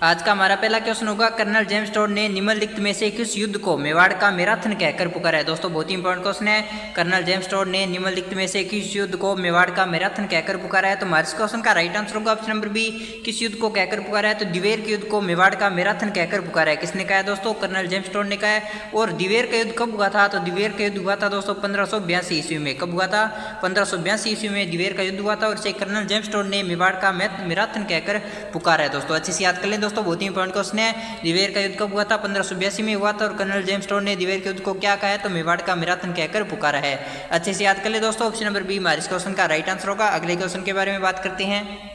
आज का हमारा पहला क्वेश्चन होगा, कर्नल जेम्स टोड ने निम्नलिखित में से किस युद्ध को मेवाड़ का मैराथन कहकर पुकारा है। दोस्तों बहुत ही इंपॉर्टेंट क्वेश्चन है। कर्नल जेम्स टोड ने निम्नलिखित में से किस युद्ध को मेवाड़ का मैराथन कहकर पुकारा है। तो हमारे इस क्वेश्चन का राइट आंसर होगा ऑप्शन नंबर बी, किस युद्ध को कहकर पुकारा है। तो दिवेर के युद्ध को मेवाड़ का मैराथन कहकर पुकारा है। किसने कहा है दोस्तों? कर्नल जेम्स टोड ने कहा है। और दिवेर का युद्ध कब हुआ था? तो दिवेर का युद्ध हुआ था दोस्तों 1582 ईस्वी में। कब हुआ था? 1582 ईस्वी में दिवेर का युद्ध हुआ था और इसे कर्नल जेम्स टोड ने मेवाड़ का मैराथन कहकर पुकारा है। दोस्तों अच्छे से याद कर लें दोस्तों, बहुत ही इंपॉर्टेंट क्वेश्चन है। दिवेर का युद्ध कब हुआ था? 1582 में हुआ था और कर्नल जेम्स टोड ने दिवेर के युद्ध को क्या कहा है? तो मेवाड़ का मैराथन कहकर पुकारा है। अच्छे से याद कर ले दोस्तों, ऑप्शन नंबर बी हमारे इस क्वेश्चन का राइट आंसर होगा। अगले क्वेश्चन के बारे में बात करते हैं।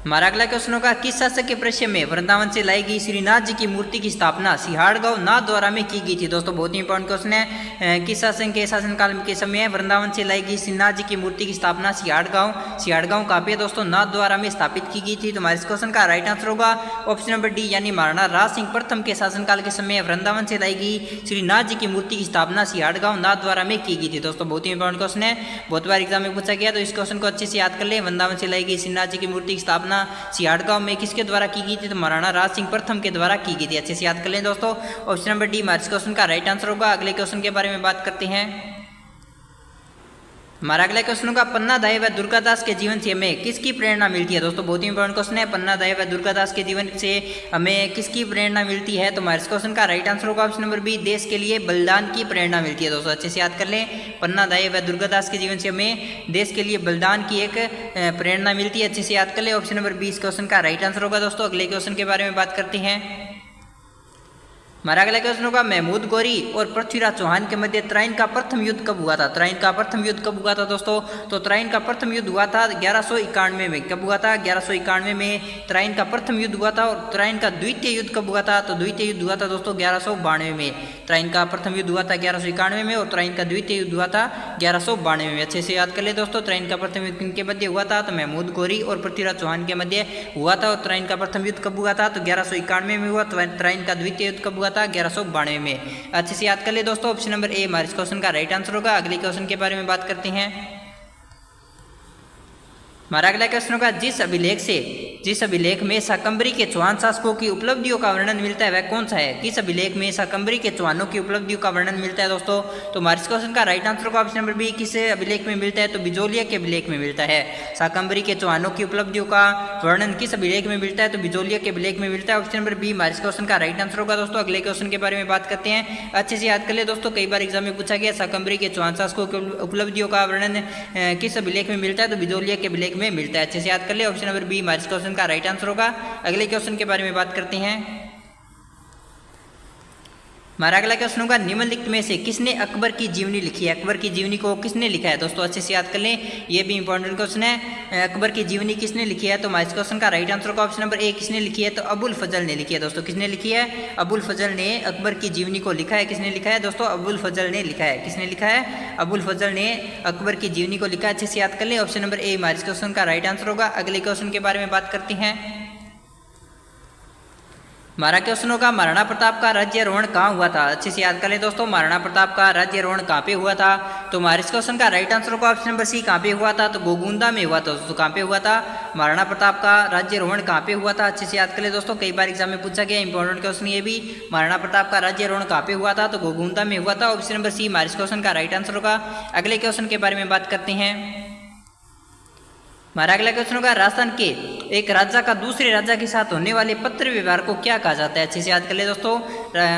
हमारा अगला क्वेश्चन होगा, किस शासक के प्रश्य में वृंदावन से लाई गई श्रीनाथ जी की मूर्ति की स्थापना सिहाड़गांव नाथ द्वारा में की गई थी। दोस्तों बहुत ही इंपॉर्टेंट क्वेश्चन है। किस शासन के शासनकाल के समय वृंदावन से लाई गई श्रीनाथ जी की मूर्ति की स्थापना सिहाड़गांव कहाँ पे दोस्तों? नाथ द्वारा में स्थापित की गई थी। तो हमारे इस क्वेश्चन का राइट आंसर होगा ऑप्शन नंबर डी, यानी महाराणा राज सिंह प्रथम के शासनकाल के समय वृंदावन से लाई गई श्रीनाथ जी की मूर्ति की स्थापना सिहाड़गांव नाथ द्वारा में की गई थी। दोस्तों बहुत ही इंपॉर्टेंट क्वेश्चन है, बहुत बार एग्जाम में पूछा गया, तो इस क्वेश्चन को अच्छे से याद कर ले। वृंदावन से लाई गई श्रीनाथ जी की मूर्ति की स्थापना सिहाड़गांव में किसके द्वारा की गई थी? तो महाराणा राज सिंह प्रथम के द्वारा की गई थी। अच्छे से याद कर लें दोस्तों, ऑप्शन नंबर डी हमारे क्वेश्चन का राइट आंसर होगा। अगले क्वेश्चन के बारे में बात करते हैं। हमारा अगला क्वेश्चन होगा, पन्ना दाई व दुर्गादास के जीवन से हमें किसकी प्रेरणा मिलती है। दोस्तों बहुत ही इंपॉर्टेंट क्वेश्चन है। पन्ना दाई व दुर्गादास के जीवन से हमें किसकी प्रेरणा मिलती है? तो हमारे क्वेश्चन का राइट आंसर होगा ऑप्शन नंबर बी, देश के लिए बलिदान की प्रेरणा मिलती है। दोस्तों अच्छे से याद कर लें, पन्ना दाई व दुर्गादास के जीवन से हमें देश के लिए बलिदान की एक प्रेरणा मिलती है। अच्छे से याद कर लें, ऑप्शन नंबर बी इस क्वेश्चन का राइट आंसर होगा। दोस्तों अगले क्वेश्चन के बारे में बात करते हैं। हमारा अगला क्वेश्चन होगा, महमूद गौरी और पृथ्वीराज चौहान के मध्य त्राइन का प्रथम युद्ध कब हुआ था? त्राइन का प्रथम युद्ध कब हुआ था दोस्तों? तो त्राइन का प्रथम युद्ध हुआ था 1191 में। कब हुआ था? 1191 में त्राइन का प्रथम युद्ध हुआ था। और त्राइन का द्वितीय युद्ध कब हुआ था? तो द्वितीय युद्ध हुआ था दोस्तों 1192 में। त्राइन का प्रथम युद्ध हुआ था 1191 में और त्राइन का द्वितीय युद्ध हुआ था 1192 में। अच्छे से याद कर ले दोस्तों, त्राइन का प्रथम युद्ध किनके मध्य हुआ था? तो महमूद गौरी और पृथ्वीराज चौहान के मध्य हुआ था। और त्राइन का प्रथम युद्ध कब हुआ था? तो 1191 में हुआ। त्राइन का द्वितीय युद्ध कब हुआ था? 1192 में। अच्छे से याद कर ले दोस्तों, ऑप्शन नंबर ए हमारे इस क्वेश्चन का राइट आंसर होगा। अगले क्वेश्चन के बारे में बात करते हैं। हमारा अगला क्वेश्चन होगा, जिस अभिलेख में शाकंभरी के चौहान शासकों की उपलब्धियों का वर्णन मिलता है वह कौन सा है? किस अभिलेख में शाकंभरी के चौहानों की उपलब्धियों का वर्णन मिलता है दोस्तों? तो हमारे इस क्वेश्चन का राइट आंसर होगा ऑप्शन नंबर बी, किस अभिलेख में मिलता है? तो बिजोलिया के अभिलेख में मिलता है। शाकंभरी के चौहानों की उपलब्धियों का वर्णन किस अभिलेख में मिलता है? तो बिजोलिया के अभिलेख में मिलता है। ऑप्शन नंबर बी हमारे इस क्वेश्चन का राइट आंसर होगा। दोस्तों अगले क्वेश्चन के बारे में बात करते हैं। अच्छे से याद कर ले दोस्तों, कई बार एग्जाम में पूछा गया शाकंभरी के चौहान शासकों की उपलब्धियों का वर्णन किस अभिलेख में मिलता है? तो बिजोलिया के अभिलेख में मिलता है। अच्छे से याद कर ले, ऑप्शन नंबर बी हमारे क्वेश्चन का राइट आंसर होगा। अगले क्वेश्चन के बारे में बात करते हैं। हमारा अगला क्वेश्चन होगा, निम्नलिखित में से किसने अकबर की जीवनी लिखी है? अकबर की जीवनी को किसने लिखा है? दोस्तों अच्छे से याद कर लें, ये भी इंपॉर्टेंट क्वेश्चन है। अकबर की जीवनी किसने लिखी है? तो हमारे इस क्वेश्चन का राइट आंसर होगा ऑप्शन नंबर ए, किसने लिखी है? तो अबुल फजल ने लिखी है। दोस्तों किसने लिखी है? अबुल फजल ने अकबर की जीवनी को लिखा है। किसने लिखा है दोस्तों? अबुल फजल ने लिखा है। किसने लिखा है? अबुल फजल ने अकबर की जीवनी को लिखा है। अच्छे से याद कर लें, ऑप्शन नंबर ए हमारे इस क्वेश्चन का राइट आंसर होगा। अगले क्वेश्चन के बारे में बात करते हैं। हमारा क्वेश्चन होगा, महाराणा प्रताप का राज्यारोहण कहाँ हुआ था? अच्छे से याद कर ले दोस्तों, महाराणा प्रताप का राज्यारोहण कहाँ पे हुआ था? तो हमारे इस क्वेश्चन का राइट आंसर होगा ऑप्शन नंबर सी, कहाँ पे हुआ था? तो गोगुंदा में हुआ था। दोस्तों कहाँ पे हुआ था? महाराणा प्रताप का राज्यारोहण कहाँ पे हुआ था? अच्छे से याद कर ले दोस्तों, कई बार एग्जाम में पूछा गया इंपॉर्टेंट क्वेश्चन ये भी। महाराणा प्रताप का राज्यारोहण कहाँ पे हुआ था? तो गोगुंदा में हुआ था। ऑप्शन नंबर सी हमारे इस क्वेश्चन का राइट आंसर होगा। अगले क्वेश्चन के बारे में बात करते हैं। हमारा अगला क्वेश्चन होगा, राजस्थान के एक राजा का दूसरे राजा के साथ होने वाले पत्र व्यवहार को क्या कहा जाता है? अच्छे से याद कर ले दोस्तों,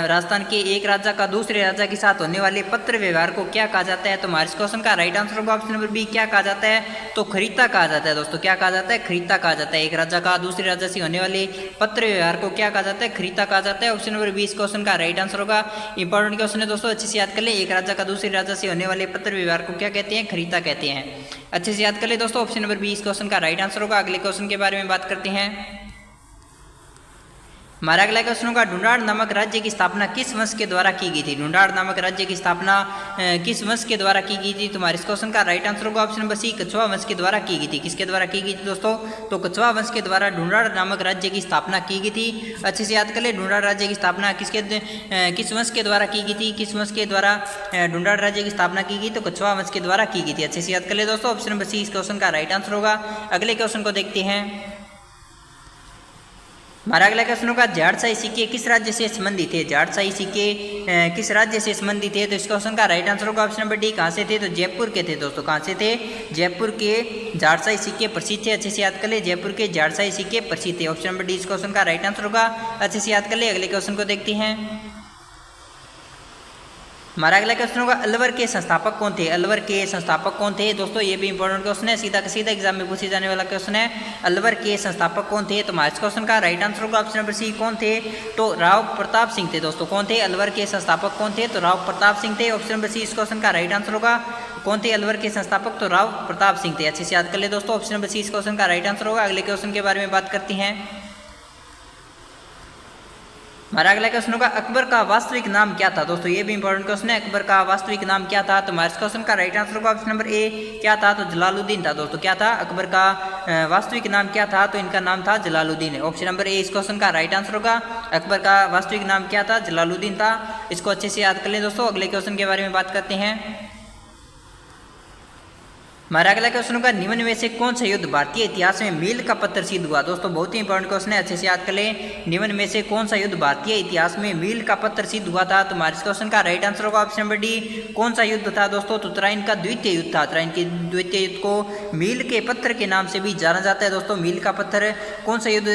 राजस्थान के एक राजा का दूसरे राजा के साथ होने वाले पत्र व्यवहार को क्या कहा जाता है? तो हमारे इस क्वेश्चन का राइट आंसर होगा ऑप्शन नंबर बी, क्या कहा जाता है? तो खरीदा कहा जाता है। दोस्तों क्या कहा जाता है? खरीदा कहा जाता है। एक राजा का दूसरे राजा से होने वाले पत्र व्यवहार को क्या कहा जाता है? खरीदा कहा जाता है। ऑप्शन नंबर बी इस क्वेश्चन का राइट आंसर होगा। इंपॉर्टेंट क्वेश्चन है दोस्तों, अच्छे से याद कर ले, एक राजा का दूसरे राजा से होने वाले पत्र व्यवहार को क्या कहते हैं? खरीदा कहते हैं। अच्छे से याद कर ले दोस्तों, ऑप्शन नंबर बी इस क्वेश्चन का राइट आंसर होगा। अगले क्वेश्चन के बारे में बात करते हैं। हमारा अगला क्वेश्चन होगा, ढूंढाड़ नामक राज्य की स्थापना किस वंश के द्वारा की गई थी? ढूंढाड़ नामक राज्य की स्थापना किस वंश के द्वारा की गई थी? तुम्हारे इस क्वेश्चन का राइट आंसर होगा ऑप्शन नंबर सी, कछवा वंश के द्वारा की गई थी। किसके द्वारा की गई थी दोस्तों? तो कछवा वंश के द्वारा ढूंढाड़ नामक राज्य की स्थापना की गई थी। अच्छे से याद कर ले, ढूंढाड़ राज्य की स्थापना किस वंश के द्वारा की गई थी? किस वंश के द्वारा ढूंढाड़ राज्य की स्थापना की गई? तो कछवा वंश के द्वारा की गई थी। अच्छे से याद कर ले दोस्तों, ऑप्शन नंबर सी इस क्वेश्चन का राइट आंसर होगा। अगले क्वेश्चन को देखते हैं। हमारा अगला क्वेश्चन होगा झाड़साई सिक्के किस राज्य से संबंधित है। झाड़साई सिक्के किस राज्य से संबंधित है। तो इस क्वेश्चन का राइट आंसर होगा ऑप्शन नंबर डी। कहाँ से थे। तो जयपुर के थे दोस्तों। कहाँ से थे। जयपुर के झाड़साई सिक्के प्रसिद्ध थे। अच्छे से याद कर ले, जयपुर के झाड़साई सिक्के प्रसिद्ध थे। ऑप्शन नंबर डी इस क्वेश्चन का राइट आंसर होगा। अच्छे से याद कर ले। अगले क्वेश्चन को देखते हैं। हमारा अगला क्वेश्चन होगा अलवर के संस्थापक कौन थे। अलवर के संस्थापक कौन थे दोस्तों, ये भी इंपॉर्टेंट क्वेश्चन है, सीधा का सीधा एग्जाम में पूछे जाने वाला क्वेश्चन है। अलवर के संस्थापक कौन थे। तो हमारे क्वेश्चन का राइट आंसर होगा ऑप्शन नंबर सी। कौन थे। तो राव प्रताप सिंह थे दोस्तों। कौन थे। अलवर के संस्थापक कौन थे। तो राव प्रताप सिंह थे। ऑप्शन नंबर सी इस क्वेश्चन का राइट आंसर होगा। कौन थे अलवर के संस्थापक। तो राव प्रताप सिंह थे। अच्छे से याद कर ले दोस्तों। ऑप्शन नंबर सी इस क्वेश्चन का राइट आंसर होगा। अगले क्वेश्चन के बारे में बात करते हैं। हमारा अगला क्वेश्चन होगा अकबर का वास्तविक नाम क्या था दोस्तों, ये भी इंपॉर्टेंट क्वेश्चन है। अकबर का वास्तविक नाम क्या था। तो हमारे क्वेश्चन का राइट आंसर होगा ऑप्शन नंबर ए। क्या था। तो जलालुद्दीन था दोस्तों। क्या था। अकबर का वास्तविक नाम क्या था। तो इनका नाम था जलालुद्दीन। ऑप्शन नंबर ए इस क्वेश्चन का राइट आंसर होगा। अकबर का वास्तविक नाम क्या था। जलालुद्दीन था। इसको अच्छे से याद कर लें दोस्तों। अगले क्वेश्चन के बारे में बात करते हैं। हमारा अगला क्वेश्चन होगा निम्न में से कौन सा युद्ध भारतीय इतिहास में मील का पत्थर सिद्ध हुआ। दोस्तों बहुत ही इंपॉर्टेंट क्वेश्चन है, अच्छे से याद कर लें। निम्न में से कौन सा युद्ध भारतीय इतिहास में मील का पत्थर सिद्ध हुआ था। तो हमारे क्वेश्चन का राइट आंसर होगा ऑप्शन नंबर डी। कौन सा युद्ध था दोस्तों। तो तराइन का द्वितीय युद्ध था। तराइन के द्वितीय युद्ध को मील के पत्थर के नाम से भी जाना जाता है दोस्तों। मील का पत्थर कौन सा युद्ध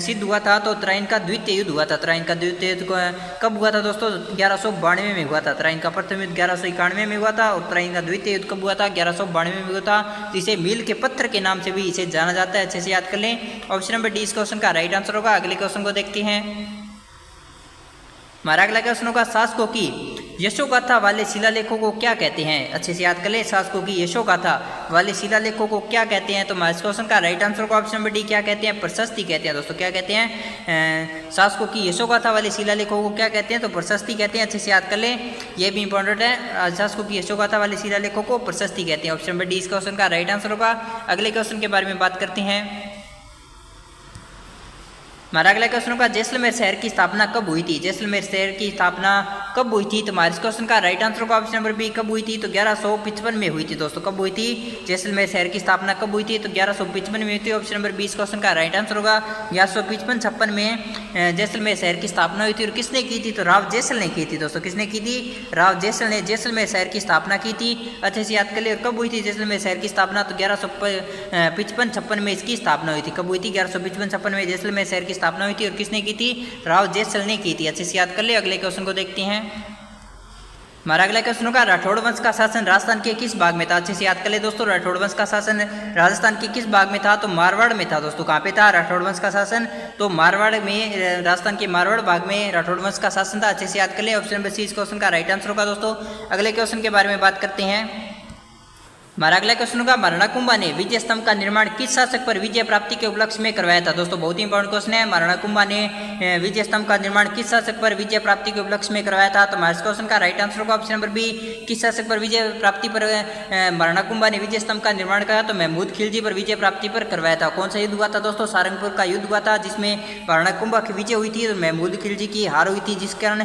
सिद्ध हुआ था। तो तराइन का द्वितीय युद्ध हुआ था। तराइन का द्वितीय युद्ध कब हुआ था दोस्तों। 1192 में हुआ था। तराइन का प्रथम युद्ध 1191 में हुआ था और तराइन का द्वितीय युद्ध कब हुआ था। 1192 में हुआ था। तो इसे मील के पत्थर के नाम से भी इसे जाना जाता है। अच्छे से याद कर लें। ऑप्शन नंबर डी इस क्वेश्चन का राइट आंसर होगा। अगले क्वेश्चन को देखते हैं। हमारा अगला क्वेश्चन होगा शासकों की यशोगाथा वाले शिलालेखों को क्या कहते हैं। अच्छे से याद कर ले। शासकों की यशोगाथा वाले शिलालेखों को क्या कहते हैं। तो हमारे क्वेश्चन का राइट आंसर होगा ऑप्शन नंबर डी। क्या कहते हैं। प्रशस्ति कहते हैं दोस्तों। क्या कहते हैं। शासकों की यशोगाथा वाले शिलालेखों को क्या कहते हैं। तो प्रशस्ति कहते हैं। अच्छे से याद कर ले, ये भी इंपॉर्टेंट है। शासकों की यशोगाथा वाले शिलालेखों को प्रशस्ति कहते हैं। ऑप्शन नंबर डी इस क्वेश्चन का राइट आंसर होगा। अगले क्वेश्चन के बारे में बात करते हैं। हमारा अगला क्वेश्चन होगा जैसलमेर शहर की स्थापना कब हुई थी। जैसलमेर शहर की स्थापना कब हुई थी। तो हमारे इस क्वेश्चन का राइट आंसर होगा ऑप्शन नंबर बी। कब हुई थी। तो 1155 में हुई थी दोस्तों। कब हुई थी। जैसलमेर शहर की स्थापना कब हुई थी। तो 1155 में हुई थी। ऑप्शन नंबर बी इस क्वेश्चन का राइट आंसर होगा। 1155-56 में जैसलमेर शहर की स्थापना हुई थी। और किसने की थी। तो राव जैसल ने की थी दोस्तों। किसने की थी। राव जैसल ने जैसलमेर शहर की स्थापना की थी। अच्छे से याद कर ले। और कब हुई थी जैसलमेर शहर की स्थापना। तो 1155-56 में इसकी स्थापना हुई थी। कब हुई थी। 1155-56 में जैसलमेर शहर की स्थापना हुई थी। और किसने की थी। राव जैसल ने की थी। अच्छे से याद कर ले। अगले क्वेश्चन को देखते हैं। हमारा अगला क्वेश्चन होगा राठौड़ वंश का शासन राजस्थान के किस भाग में था। अच्छे से याद कर ले दोस्तों। राठौड़ वंश का शासन राजस्थान के किस भाग में था। तो मारवाड़ में था दोस्तों। कहाँ पे था राठौड़ वंश का शासन। तो मारवाड़ में, राजस्थान के मारवाड़ भाग में राठौड़ वंश का शासन था। अच्छे से याद कर ले। ऑप्शन नंबर सी इस क्वेश्चन का राइट आंसर होगा दोस्तों। अगले क्वेश्चन के बारे में बात करते हैं। हमारा अगला क्वेश्चन होगा महाराणा कुंभा ने विजय स्तंभ का निर्माण किस शासक पर विजय प्राप्ति के उपलक्ष्य में करवाया था। दोस्तों बहुत ही इंपॉर्टेंट क्वेश्चन है। महाराणा कुंभा ने विजय स्तंभ का निर्माण किस शासक पर विजय प्राप्ति के उपलक्ष्य में करवाया था। तो हमारे क्वेश्चन का राइट आंसर होगा ऑप्शन नंबर बी। किस शासक पर विजय प्राप्ति पर महाराणा कुंभा ने विजय स्तंभ का निर्माण करा। तो महमूद खिलजी पर विजय प्राप्ति पर करवाया था। कौन सा युद्ध हुआ था दोस्तों। सारंगपुर का युद्ध हुआ था जिसमें महाराणा कुंभा की विजय हुई थी। तो महमूद खिलजी की हार हुई थी, जिस कारण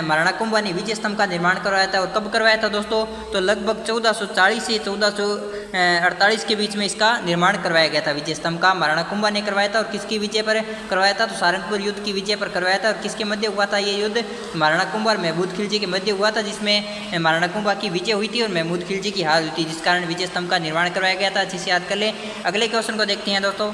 महाराणा कुंभा ने विजय स्तंभ का निर्माण करवाया था। और कब करवाया था दोस्तों। तो लगभग 1440 से 1448 के बीच में इसका निर्माण करवाया गया था। विजय स्तंभ का महाराणा कुंभा ने करवाया था। और किसकी विजय पर करवाया था। तो सारंगपुर युद्ध की विजय पर करवाया था। और किसके मध्य हुआ था ये युद्ध। महाराणा कुंभा और महमूद खिलजी के मध्य हुआ था, जिसमें महाराणा कुंभा की विजय हुई थी और महमूद खिलजी की हार हुई थी, जिस कारण विजय स्तंभ का निर्माण करवाया गया था। अच्छे से याद कर ले। अगले क्वेश्चन को देखते हैं दोस्तों।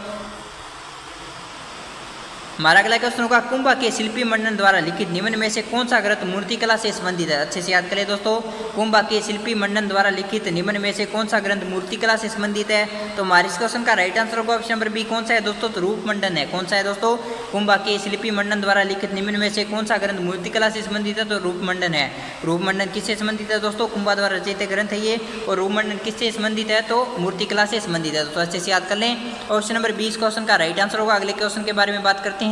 हमारा अगला क्वेश्चन होगा कुंभा के शिल्पी मंडन द्वारा लिखित निम्न में से कौन सा ग्रंथ मूर्तिकला से संबंधित है। अच्छे से याद करें दोस्तों। कुंभा के शिल्पी मंडन द्वारा लिखित निम्न में से कौन सा ग्रंथ मूर्तिकला से संबंधित है। तो हमारे इस क्वेश्चन का राइट आंसर होगा ऑप्शन नंबर बी। कौन सा है दोस्तों। तो रूप मंडन है। कौन सा है दोस्तों। कुंभा के शिल्पी मंडन द्वारा लिखित निम्न में से कौन सा ग्रंथ मूर्तिकला से संबंधित है। तो रूप मंडन है। रूप मंडन किससे संबंधित है दोस्तों। कुंभा द्वारा रचित ग्रंथ है ये। और रूप मंडन किससे संबंधित है। तो मूर्तिकला से संबंधित है। तो अच्छे से याद कर लें। ऑप्शन नंबर 20 क्वेश्चन का राइट आंसर होगा। अगले क्वेश्चन के बारे में बात करते हैं।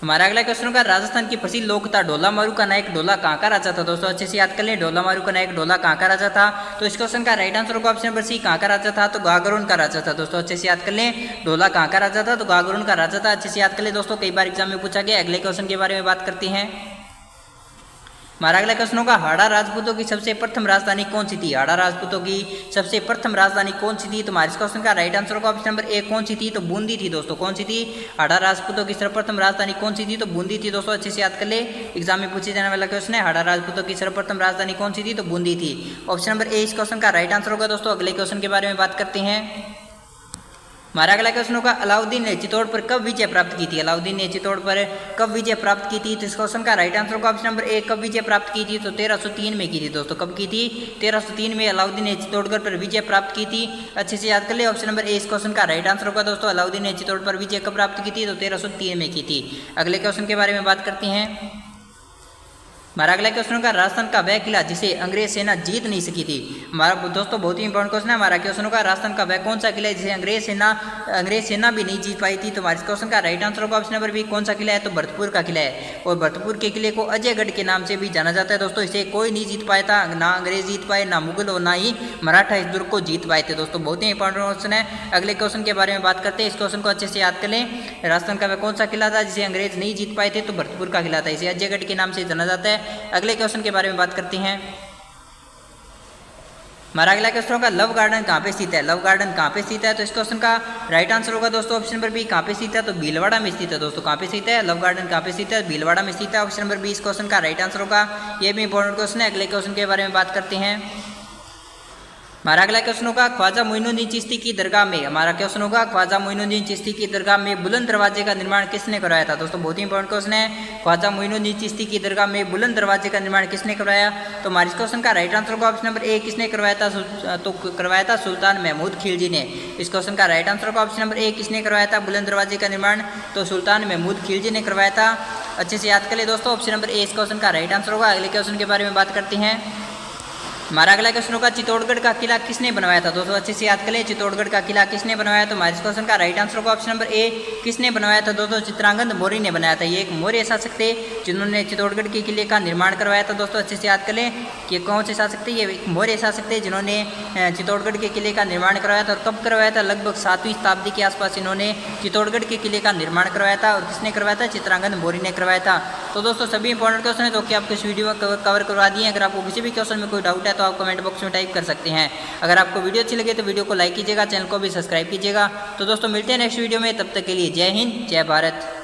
हमारा अगला क्वेश्चन होगा राजस्थान की प्रसिद्ध लोककथा ढोला मारू का नायक ढोला कहाँ का राजा था। दोस्तों अच्छे से याद कर लें। ढोला मारू का नायक ढोला कहाँ का राजा था। तो इस क्वेश्चन का राइट आंसर होगा ऑप्शन नंबर सी। कहाँ का राजा था। तो गागरोन का राजा था। दोस्तों अच्छे से याद कर लें। ढोला कहाँ का राजा था। तो गागरोन का राजा था। अच्छे से याद कर लें दोस्तों। कई बार एग्जाम में पूछा गया। अगले क्वेश्चन के बारे में बात करते हैं। हमारा अगला क्वेश्चन होगा हाड़ा राजपूतों की सबसे प्रथम राजधानी कौन सी थी। हाड़ा राजपूतों की सबसे प्रथम राजधानी कौन सी थी। तो हमारे इस क्वेश्चन का राइट आंसर होगा ऑप्शन नंबर ए कौन सी थी, तो बूंदी थी दोस्तों। कौन सी थी, हाड़ा राजपूतों की सर्वप्रथम राजधानी कौन सी थी, तो बूंदी थी दोस्तों। अच्छे से याद कर ले, एग्जाम में पूछे जाने वाला क्वेश्चन है, हाड़ा राजपूतों की सर्वप्रथम राजधानी कौन सी थी, तो बूंदी थी। ऑप्शन नंबर ए इस क्वेश्चन का राइट आंसर होगा दोस्तों। अगले क्वेश्चन के बारे में बात करते हैं। हमारा अगला क्वेश्चन होगा अलाउद्दीन ने चित्तौड़ पर कब विजय प्राप्त की थी। अलाउद्दीन ने चित्तौड़ पर कब विजय प्राप्त की थी। तो इस क्वेश्चन का राइट आंसर होगा ऑप्शन नंबर ए कब विजय प्राप्त की थी, तो 1303 में की थी दोस्तों। कब की थी, 1303 में अलाउद्दीन ने चित्तौड़गढ़ पर विजय प्राप्त की थी। अच्छे से याद कर ले, ऑप्शन नंबर ए इस क्वेश्चन का राइट आंसर होगा दोस्तों। अलाउद्दीन ने चित्तौड़ पर विजय कब प्राप्त की थी, तो 1303 में की थी। अगले क्वेश्चन के बारे में बात करते हैं। हमारा अगला क्वेश्चन होगा राजस्थान का वह किला जिसे अंग्रेज सेना जीत नहीं सकी थी। हमारा दोस्तों बहुत ही इंपॉर्टेंट क्वेश्चन है। हमारा क्वेश्चन होगा राजस्थान का वह कौन सा किला है जिसे अंग्रेज सेना भी नहीं जीत पाई थी। तो हमारे क्वेश्चन का राइट आंसर होगा ऑप्शन नंबर बी कौन सा किला है, तो भरतपुर का किला है। और भरतपुर के किले को अजयगढ़ के नाम से भी जाना जाता है दोस्तों। इसे कोई नहीं जीत पाया था, ना अंग्रेज जीत पाए, ना मुगल और ना ही मराठा इस दुर्ग को जीत पाए थे दोस्तों। बहुत ही इंपॉर्टेंट क्वेश्चन है। अगले क्वेश्चन के बारे में बात करते हैं। इस क्वेश्चन को अच्छे से याद कर लें। राजस्थान का वह कौन सा किला था जिसे अंग्रेज नहीं जीत पाए थे, तो भरतपुर का किला था। इसे अजयगढ़ के नाम से जाना जाता है। अगले क्वेश्चन के बारे में बात करते हैं। हमारा अगला क्वेश्चन होगा लव गार्डन कहाँ पे स्थित है। लव गार्डन कहाँ पे स्थित है, तो इस क्वेश्चन का राइट आंसर होगा दोस्तों ऑप्शन नंबर बी कहाँ पे स्थित है, तो भीलवाड़ा में स्थित है दोस्तों। कहाँ पे स्थित है, लव गार्डन कहाँ पे स्थित है, भीलवाड़ा में स्थित है। ऑप्शन नंबर बी इस क्वेश्चन का राइट आंसर होगा। ये भी इंपॉर्टेंट क्वेश्चन है। अगले क्वेश्चन के बारे में बात करते हैं। हमारा अगला क्वेश्चन होगा ख्वाजा मोइनुद्दीन चिश्ती की दरगाह में। हमारा क्वेश्चन होगा ख्वाजा मोइनुद्दीन चिश्ती की दरगाह में बुलंद दरवाजे का निर्माण किसने करवाया था। दोस्तों बहुत ही इंपॉर्टेंट क्वेश्चन है। ख्वाजा मोइनुद्दीन चिश्ती की दरगाह में बुलंद दरवाजे का निर्माण किसने करवाया, तो हमारे इस क्वेश्चन का राइट आंसर होगा ऑप्शन नंबर ए किसने करवाया था, तो करवाया था सुल्तान महमूद खिलजी ने। इस क्वेश्चन का राइट आंसर होगा ऑप्शन नंबर ए किसने करवाया था बुलंद दरवाजे का निर्माण, तो सुल्तान महमूद खिलजी ने करवाया था। अच्छे से याद कर ले दोस्तों, ऑप्शन नंबर ए इस क्वेश्चन का राइट आंसर होगा। अगले क्वेश्चन के बारे में बात करते हैं। हमारा अगला क्वेश्चन होगा चित्तौड़गढ़ का किला किसने बनवाया था। दोस्तों अच्छे से याद करें, चित्तौड़गढ़ का किला किसने बनवाया, तो हमारे इस क्वेश्चन का राइट आंसर होगा ऑप्शन नंबर ए किसने बनवाया था, दोस्तों चित्रांगद मौर्य ने बनाया था। ये एक मौर्य शासक थे जिन्होंने चित्तौड़गढ़ के किले का निर्माण करवाया था। दोस्तों अच्छे से याद करें कि कौन से शासक थे, ये एक मौर्य शासक थे जिन्होंने चित्तौड़गढ़ के किले का निर्माण करवाया था। और कब करवाया था, लगभग 7वीं शताब्दी के आसपास इन्होंने चित्तौड़गढ़ के किले का निर्माण करवाया था। और किसने करवाया था, चित्रांगद मौर्य ने करवाया था। तो दोस्तों सभी इंपॉर्टेंट क्वेश्चन है जो कि आपको इस वीडियो में कवर करवा दिए। अगर आपको किसी भी क्वेश्चन में कोई डाउट है तो आप कमेंट बॉक्स में टाइप कर सकते हैं। अगर आपको वीडियो अच्छी लगे तो वीडियो को लाइक कीजिएगा, चैनल को भी सब्सक्राइब कीजिएगा। तो दोस्तों मिलते हैं नेक्स्ट वीडियो में, तब तक के लिए जय हिंद जय भारत।